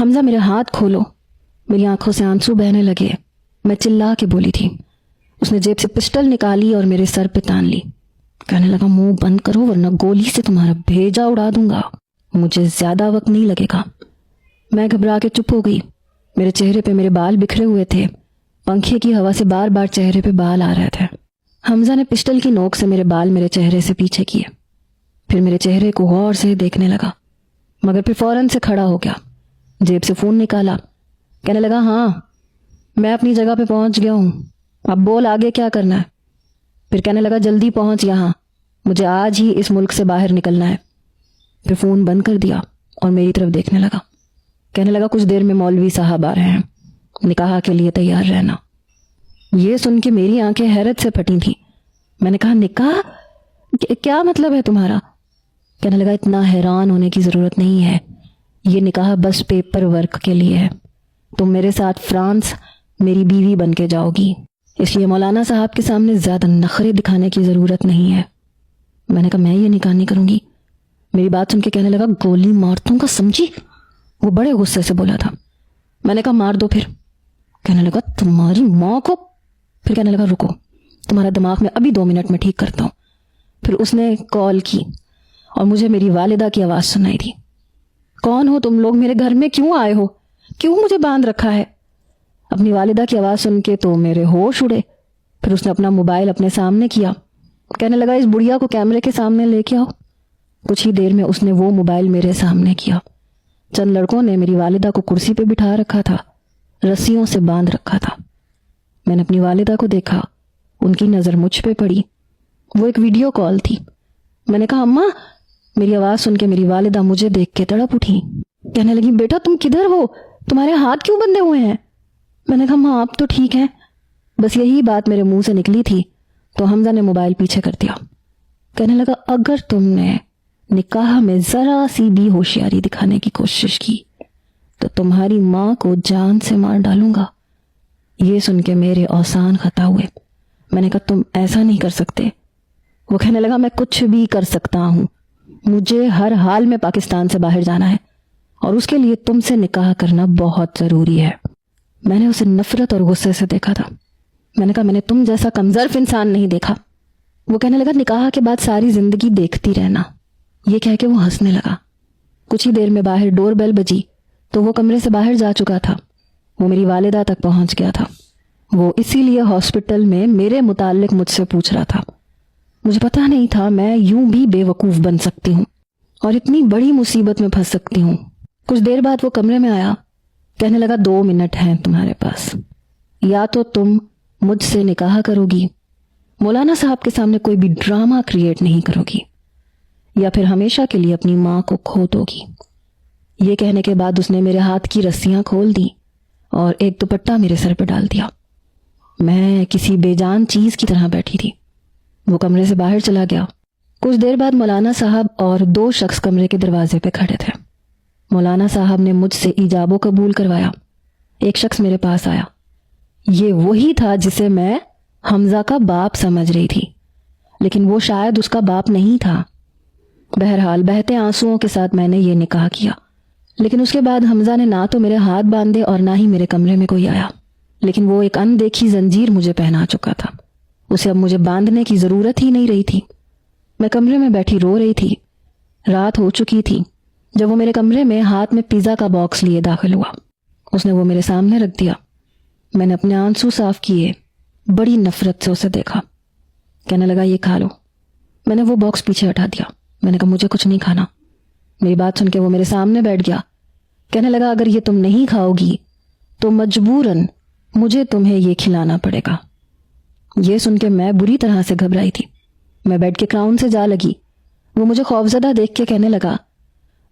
حمزہ میرے ہاتھ کھولو۔ میری آنکھوں سے آنسو بہنے لگے۔ میں چلا کے بولی تھی۔ اس نے جیب سے پسٹل نکالی اور میرے سر پہ تان لی۔ کہنے لگا منہ بند کرو ورنہ گولی سے تمہارا بھیجا اڑا دوں گا، مجھے زیادہ وقت نہیں لگے گا۔ میں گھبرا کے چپ ہو گئی۔ میرے چہرے پہ میرے بال بکھرے ہوئے تھے، پنکھے کی ہوا سے بار بار چہرے پہ بال آ رہے تھے۔ حمزہ نے پسٹل کی نوک سے میرے بال میرے چہرے سے پیچھے کیے، پھر میرے چہرے کو غور سے دیکھنے لگا، مگر پھر فوراً سے کھڑا ہو گیا، جیب سے فون نکالا، کہنے لگا ہاں میں اپنی جگہ پہ پہنچ گیا ہوں، اب بول آگے کیا کرنا ہے۔ پھر کہنے لگا جلدی پہنچ یہاں، مجھے آج ہی اس ملک سے باہر نکلنا ہے۔ پھر فون بند کر دیا اور میری طرف دیکھنے لگا، کہنے لگا کچھ دیر میں مولوی صاحب آ رہے ہیں، نکاح کے لیے تیار رہنا۔ یہ سن کے میری آنکھیں حیرت سے پھٹی تھیں۔ میں نے کہا نکاح کیا مطلب ہے تمہارا؟ کہنے لگا اتنا حیران ہونے کی ضرورت نہیں ہے، یہ نکاح بس پیپر ورک کے لیے ہے، تم میرے ساتھ فرانس میری بیوی بن کے جاؤ گی، اس لیے مولانا صاحب کے سامنے زیادہ نخرے دکھانے کی ضرورت نہیں ہے۔ میں نے کہا میں یہ نکاح نہیں کروں گی۔ میری بات سن کے کہنے لگا گولی مار دوں گا سمجھی؟ وہ بڑے غصے سے بولا تھا۔ میں نے کہا مار دو پھر۔ کہنے لگا تمہاری ماں کو۔ پھر کہنے لگا رکو، تمہارا دماغ میں ابھی 2 منٹ میں ٹھیک کرتا ہوں۔ پھر اس نے کال کی اور مجھے میری والدہ کی آواز سنائی دی، کون ہو تم لوگ؟ میرے گھر میں کیوں آئے ہو؟ کیوں مجھے باندھ رکھا ہے؟ اپنی والدہ کی آواز سن کے تو میرے ہوش اڑے۔ پھر اس نے اپنا موبائل اپنے سامنے کیا، کہنے لگا اس بڑھیا کو کیمرے کے سامنے لے کے آؤ۔ کچھ ہی دیر میں اس نے وہ موبائل میرے سامنے کیا۔ چند لڑکوں نے میری والدہ کو کرسی پہ بٹھا رکھا تھا، رسیوں سے باندھ رکھا تھا۔ میں نے اپنی والدہ کو دیکھا، ان کی نظر مجھ پہ پڑی۔ وہ ایک ویڈیو کال تھی۔ میں نے کہا اماں۔ میری آواز سن کے میری والدہ مجھے دیکھ کے تڑپ اٹھی، کہنے لگی بیٹا تم کدھر ہو؟ تمہارے ہاتھ کیوں بندھے ہوئے ہیں؟ میں نے کہا ماں آپ تو ٹھیک ہیں۔ بس یہی بات میرے منہ سے نکلی تھی تو حمزہ نے موبائل پیچھے کر دیا۔ کہنے لگا اگر تم نے نکاح میں ذرا سی بھی ہوشیاری دکھانے کی کوشش کی تو تمہاری ماں کو جان سے مار ڈالوں گا۔ یہ سن کے میرے اوسان خطا ہوئے۔ میں نے کہا تم ایسا نہیں کر سکتے۔ وہ کہنے لگا میں کچھ بھی کر سکتا ہوں، مجھے ہر حال میں پاکستان سے باہر جانا ہے اور اس کے لیے تم سے نکاح کرنا بہت ضروری ہے۔ میں نے اسے نفرت اور غصے سے دیکھا تھا۔ میں نے کہا میں نے تم جیسا کمظرف انسان نہیں دیکھا۔ وہ کہنے لگا نکاح کے بعد ساری زندگی دیکھتی رہنا۔ یہ کہہ کے وہ ہنسنے لگا۔ کچھ ہی دیر میں باہر ڈور بیل بجی تو وہ کمرے سے باہر جا چکا تھا۔ وہ میری والدہ تک پہنچ گیا تھا۔ وہ اسی لیے ہاسپٹل میں میرے متعلق مجھ سے پوچھ رہا تھا۔ مجھے پتا نہیں تھا میں یوں بھی بے وقوف بن سکتی ہوں اور اتنی بڑی مصیبت میں پھنس سکتی ہوں۔ کچھ دیر بعد وہ کمرے میں آیا، کہنے لگا 2 منٹ ہیں تمہارے پاس، یا تو تم مجھ سے نکاح کرو گی، مولانا صاحب کے سامنے کوئی بھی ڈرامہ کریٹ نہیں کرو گی، یا پھر ہمیشہ کے لیے اپنی ماں کو کھو دو گی۔ یہ کہنے کے بعد اس نے میرے ہاتھ کی رسیاں کھول دی اور ایک دوپٹہ میرے سر پہ ڈال دیا۔ میں کسی بے جان چیز کی طرح بیٹھی تھی۔ وہ کمرے سے باہر چلا گیا۔ کچھ دیر بعد مولانا صاحب اور 2 شخص کمرے کے دروازے پہ کھڑے تھے۔ مولانا صاحب نے مجھ سے ایجاب و قبول کروایا۔ ایک شخص میرے پاس آیا، یہ وہی تھا جسے میں حمزہ کا باپ سمجھ رہی تھی، لیکن وہ شاید اس کا باپ نہیں تھا۔ بہرحال بہتے آنسوؤں کے ساتھ میں نے یہ نکاح کیا، لیکن اس کے بعد حمزہ نے نہ تو میرے ہاتھ باندھے اور نہ ہی میرے کمرے میں کوئی آیا، لیکن وہ ایک اندیکھی زنجیر مجھے پہنا چکا تھا، اسے اب مجھے باندھنے کی ضرورت ہی نہیں رہی تھی۔ میں کمرے میں بیٹھی رو رہی تھی۔ رات ہو چکی تھی جب وہ میرے کمرے میں ہاتھ میں پیزا کا باکس لیے داخل ہوا۔ اس نے وہ میرے سامنے رکھ دیا۔ میں نے اپنے آنسو صاف کیے، بڑی نفرت سے اسے دیکھا۔ کہنے لگا یہ کھا لو۔ میں نے وہ باکس پیچھے ہٹا دیا۔ میں نے کہا مجھے کچھ نہیں کھانا۔ میری بات سن کے وہ میرے سامنے بیٹھ گیا۔ کہنے لگا اگر یہ تم نہیں کھاؤ گی تو مجبوراً مجھے تمہیں یہ کھلانا پڑے گا۔ یہ سن کے میں بری طرح سے گھبرائی تھی۔ میں بیڈ کے کراؤن سے جا لگی۔ وہ مجھے خوفزدہ دیکھ کے کہنے لگا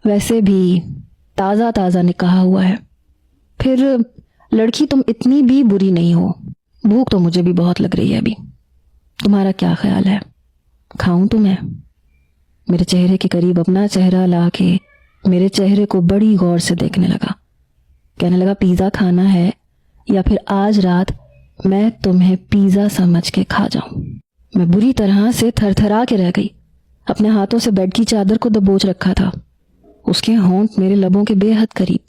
ویسے بھی تازہ تازہ نکاح ہوا ہے، پھر لڑکی تم اتنی بھی بری نہیں ہو، بھوک تو مجھے بھی بہت لگ رہی ہے ابھی، تمہارا کیا خیال ہے، کھاؤں تمہیں؟ میرے چہرے کے قریب اپنا چہرہ لا کے میرے چہرے کو بڑی غور سے دیکھنے لگا۔ کہنے لگا پیزا کھانا ہے یا پھر آج رات میں تمہیں پیزا سمجھ کے کھا جاؤں؟ میں بری طرح سے تھر تھرا کے رہ گئی۔ اپنے ہاتھوں سے بیڈ کی چادر کو دبوچ رکھا تھا۔ اس کے ہونٹ میرے لبوں کے بے حد قریب